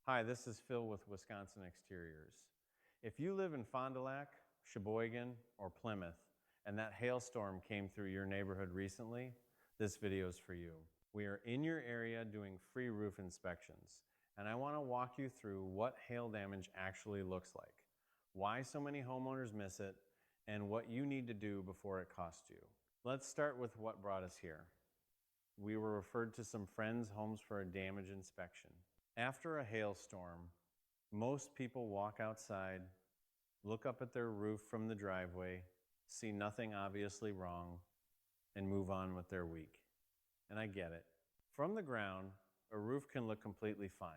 Hi, this is Phil with Wisconsin Exteriors. If you live in Fond du Lac, Sheboygan, or Plymouth, and that hailstorm came through your neighborhood recently, this video is for you. We are in your area doing free roof inspections, and I want to walk you through what hail damage actually looks like, why so many homeowners miss it, and what you need to do before it costs you. Let's start with what brought us here. We were referred to some friends' homes for a damage inspection. After a hailstorm, most people walk outside, look up at their roof from the driveway, see nothing obviously wrong, and move on with their week. And I get it. From the ground, a roof can look completely fine.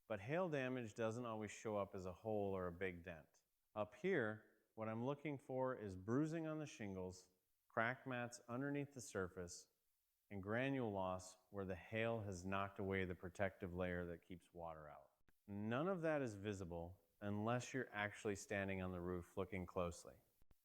But hail damage doesn't always show up as a hole or a big dent. Up here, what I'm looking for is bruising on the shingles, crack mats underneath the surface, and granule loss where the hail has knocked away the protective layer that keeps water out. None of that is visible unless you're actually standing on the roof looking closely.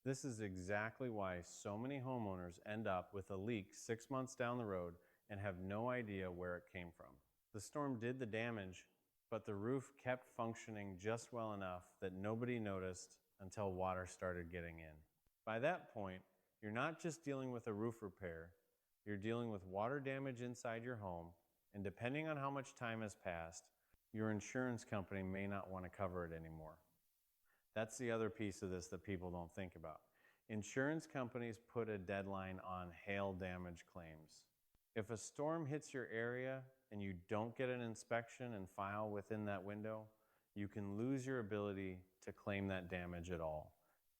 This is exactly why so many homeowners end up with a leak 6 months down the road and have no idea where it came from. The storm did the damage, but the roof kept functioning just well enough that nobody noticed until water started getting in. By that point, you're not just dealing with a roof repair, you're dealing with water damage inside your home, and depending on how much time has passed, your insurance company may not want to cover it anymore. That's the other piece of this that people don't think about. Insurance companies put a deadline on hail damage claims. If a storm hits your area and you don't get an inspection and file within that window, you can lose your ability to claim that damage at all,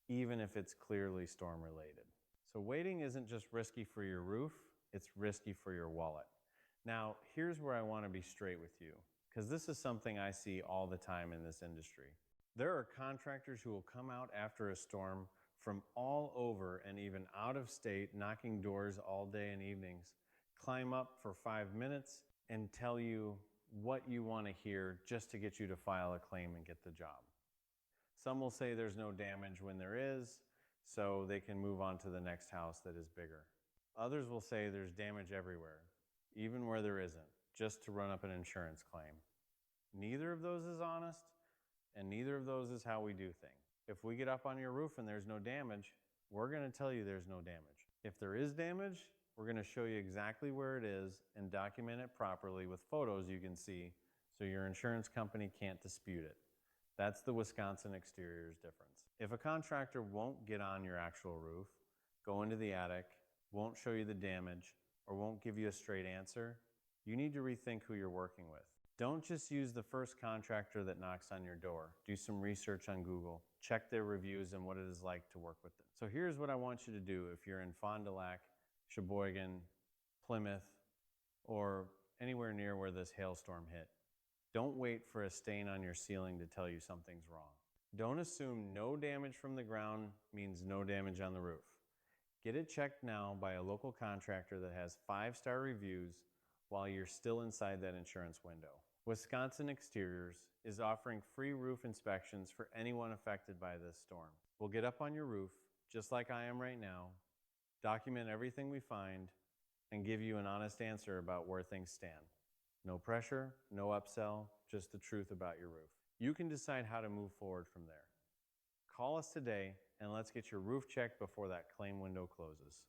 even if it's clearly storm related. So waiting isn't just risky for your roof, it's risky for your wallet. Now, here's where I want to be straight with you, because this is something I see all the time in this industry. There are contractors who will come out after a storm from all over and even out of state, knocking doors all day and evenings, climb up for 5 minutes and tell you what you want to hear just to get you to file a claim and get the job. Some will say there's no damage when there is, so they can move on to the next house that is bigger. Others will say there's damage everywhere, even where there isn't, just to run up an insurance claim. Neither of those is honest, and neither of those is how we do things. If we get up on your roof and there's no damage, we're going to tell you there's no damage. If there is damage, we're going to show you exactly where it is and document it properly with photos you can see so your insurance company can't dispute it. That's the Wisconsin Exteriors difference. If a contractor won't get on your actual roof, go into the attic, won't show you the damage, or won't give you a straight answer, you need to rethink who you're working with. Don't just use the first contractor that knocks on your door. Do some research on Google, check their reviews and what it is like to work with them. So here's what I want you to do if you're in Fond du Lac, Sheboygan, Plymouth, or anywhere near where this hailstorm hit. Don't wait for a stain on your ceiling to tell you something's wrong. Don't assume no damage from the ground means no damage on the roof. Get it checked now by a local contractor that has 5-star reviews while you're still inside that insurance window. Wisconsin Exteriors is offering free roof inspections for anyone affected by this storm. We'll get up on your roof, just like I am right now, document everything we find, and give you an honest answer about where things stand. No pressure, no upsell, just the truth about your roof. You can decide how to move forward from there. Call us today and let's get your roof checked before that claim window closes.